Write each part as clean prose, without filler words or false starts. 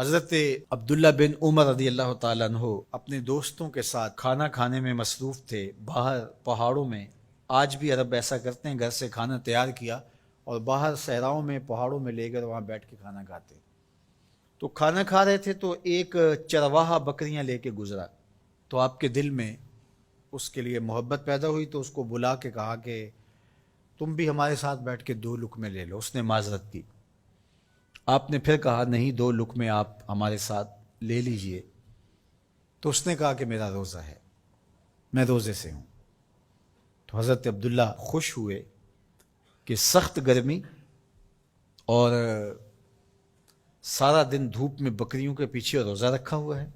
حضرت عبداللہ بن عمر رضی اللہ تعالیٰ عنہ اپنے دوستوں کے ساتھ کھانا کھانے میں مصروف تھے باہر پہاڑوں میں۔ آج بھی عرب ایسا کرتے ہیں، گھر سے کھانا تیار کیا اور باہر صحراؤں میں پہاڑوں میں لے کر وہاں بیٹھ کے کھانا کھاتے۔ تو کھانا کھا رہے تھے تو ایک چرواہا بکریاں لے کے گزرا، تو آپ کے دل میں اس کے لیے محبت پیدا ہوئی، تو اس کو بلا کے کہا کہ تم بھی ہمارے ساتھ بیٹھ کے 2 لقمے لے لو۔ اس نے معذرت کی۔ آپ نے پھر کہا نہیں، 2 لقمے آپ ہمارے ساتھ لے لیجئے۔ تو اس نے کہا کہ میرا روزہ ہے، میں روزے سے ہوں۔ تو حضرت عبداللہ خوش ہوئے کہ سخت گرمی اور سارا دن دھوپ میں بکریوں کے پیچھے روزہ رکھا ہوا ہے۔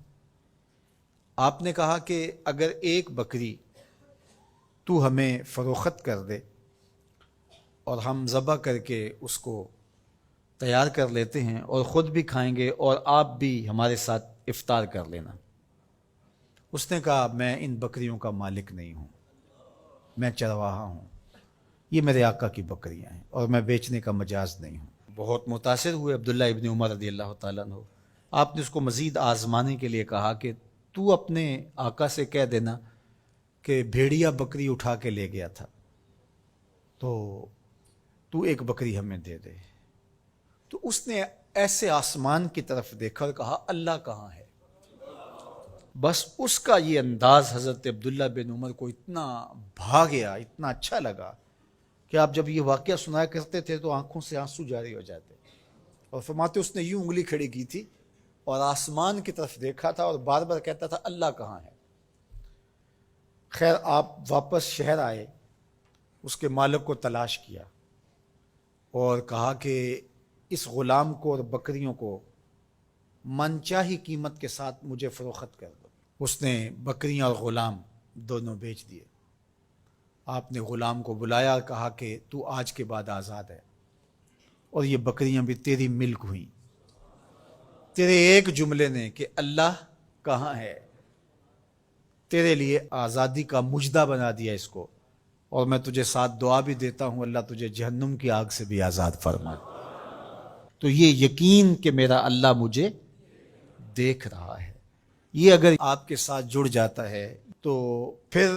آپ نے کہا کہ اگر ایک بکری تو ہمیں فروخت کر دے اور ہم ذبح کر کے اس کو تیار کر لیتے ہیں اور خود بھی کھائیں گے اور آپ بھی ہمارے ساتھ افطار کر لینا۔ اس نے کہا میں ان بکریوں کا مالک نہیں ہوں، میں چرواہا ہوں، یہ میرے آقا کی بکریاں ہیں اور میں بیچنے کا مجاز نہیں ہوں۔ بہت متاثر ہوئے عبداللہ ابن عمر رضی اللہ تعالیٰ عنہ۔ آپ نے اس کو مزید آزمانے کے لیے کہا کہ تو اپنے آقا سے کہہ دینا کہ بھیڑیا بکری اٹھا کے لے گیا تھا، تو ایک بکری ہمیں دے دے۔ تو اس نے ایسے آسمان کی طرف دیکھا اور کہا اللہ کہاں ہے؟ بس اس کا یہ انداز حضرت عبداللہ بن عمر کو اتنا بھا گیا، اتنا اچھا لگا کہ آپ جب یہ واقعہ سنایا کرتے تھے تو آنکھوں سے آنسو جاری ہو جاتے، اور فرماتے اس نے یوں انگلی کھڑی کی تھی اور آسمان کی طرف دیکھا تھا اور بار بار کہتا تھا اللہ کہاں ہے۔ خیر آپ واپس شہر آئے، اس کے مالک کو تلاش کیا اور کہا کہ اس غلام کو اور بکریوں کو من چاہی قیمت کے ساتھ مجھے فروخت کر دو۔ اس نے بکریاں اور غلام دونوں بیچ دیے۔ آپ نے غلام کو بلایا اور کہا کہ تو آج کے بعد آزاد ہے اور یہ بکریاں بھی تیری ملک ہوئیں۔ تیرے ایک جملے نے کہ اللہ کہاں ہے تیرے لیے آزادی کا مجدہ بنا دیا اس کو، اور میں تجھے ساتھ دعا بھی دیتا ہوں اللہ تجھے جہنم کی آگ سے بھی آزاد فرما۔ تو یہ یقین کہ میرا اللہ مجھے دیکھ رہا ہے، یہ اگر آپ کے ساتھ جڑ جاتا ہے تو پھر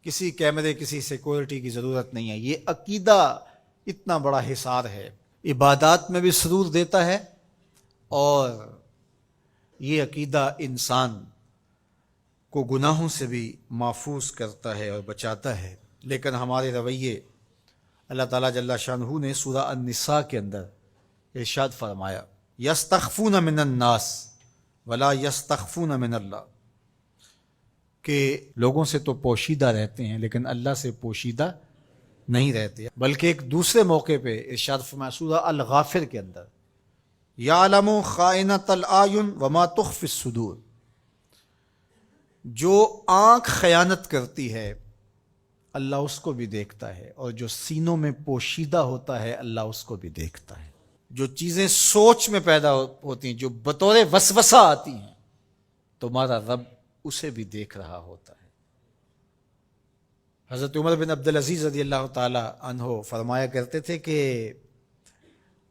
کسی کیمرے کسی سیکورٹی کی ضرورت نہیں ہے۔ یہ عقیدہ اتنا بڑا حصار ہے، عبادات میں بھی سرور دیتا ہے، اور یہ عقیدہ انسان کو گناہوں سے بھی محفوظ کرتا ہے اور بچاتا ہے۔ لیکن ہمارے رویے، اللہ تعالیٰ جل شانہ نے سورہ النساء کے اندر ارشاد فرمایا یستخفون من الناس ولا یستخفون من اللہ، کہ لوگوں سے تو پوشیدہ رہتے ہیں لیکن اللہ سے پوشیدہ نہیں رہتے۔ بلکہ ایک دوسرے موقع پہ ارشاد فرمایا سورہ الغافر کے اندر یعلم خائنۃ الاعین وما تخفی الصدور، جو آنکھ خیانت کرتی ہے اللہ اس کو بھی دیکھتا ہے، اور جو سینوں میں پوشیدہ ہوتا ہے اللہ اس کو بھی دیکھتا ہے۔ جو چیزیں سوچ میں پیدا ہوتی ہیں، جو بطور وسوسہ آتی ہیں، تمہارا رب اسے بھی دیکھ رہا ہوتا ہے۔ حضرت عمر بن عبدالعزیز رضی اللہ تعالی عنہ فرمایا کرتے تھے کہ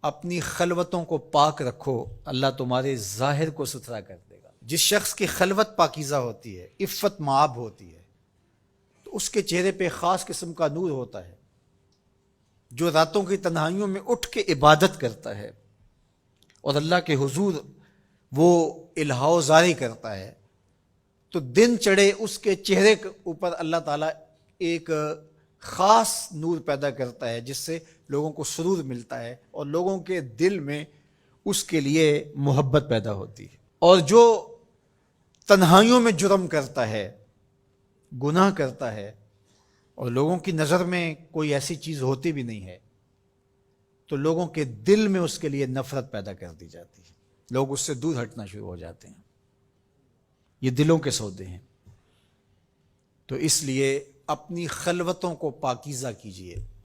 اپنی خلوتوں کو پاک رکھو، اللہ تمہارے ظاہر کو ستھرا کر دے گا۔ جس شخص کی خلوت پاکیزہ ہوتی ہے، عفت مآب ہوتی ہے، تو اس کے چہرے پہ خاص قسم کا نور ہوتا ہے۔ جو راتوں کی تنہائیوں میں اٹھ کے عبادت کرتا ہے اور اللہ کے حضور وہ الہا زاری کرتا ہے، تو دن چڑھے اس کے چہرے کے اوپر اللہ تعالیٰ ایک خاص نور پیدا کرتا ہے جس سے لوگوں کو سرور ملتا ہے اور لوگوں کے دل میں اس کے لیے محبت پیدا ہوتی ہے۔ اور جو تنہائیوں میں جرم کرتا ہے، گناہ کرتا ہے، اور لوگوں کی نظر میں کوئی ایسی چیز ہوتی بھی نہیں ہے، تو لوگوں کے دل میں اس کے لیے نفرت پیدا کر دی جاتی ہے، لوگ اس سے دور ہٹنا شروع ہو جاتے ہیں۔ یہ دلوں کے سودے ہیں۔ تو اس لیے اپنی خلوتوں کو پاکیزہ کیجیے۔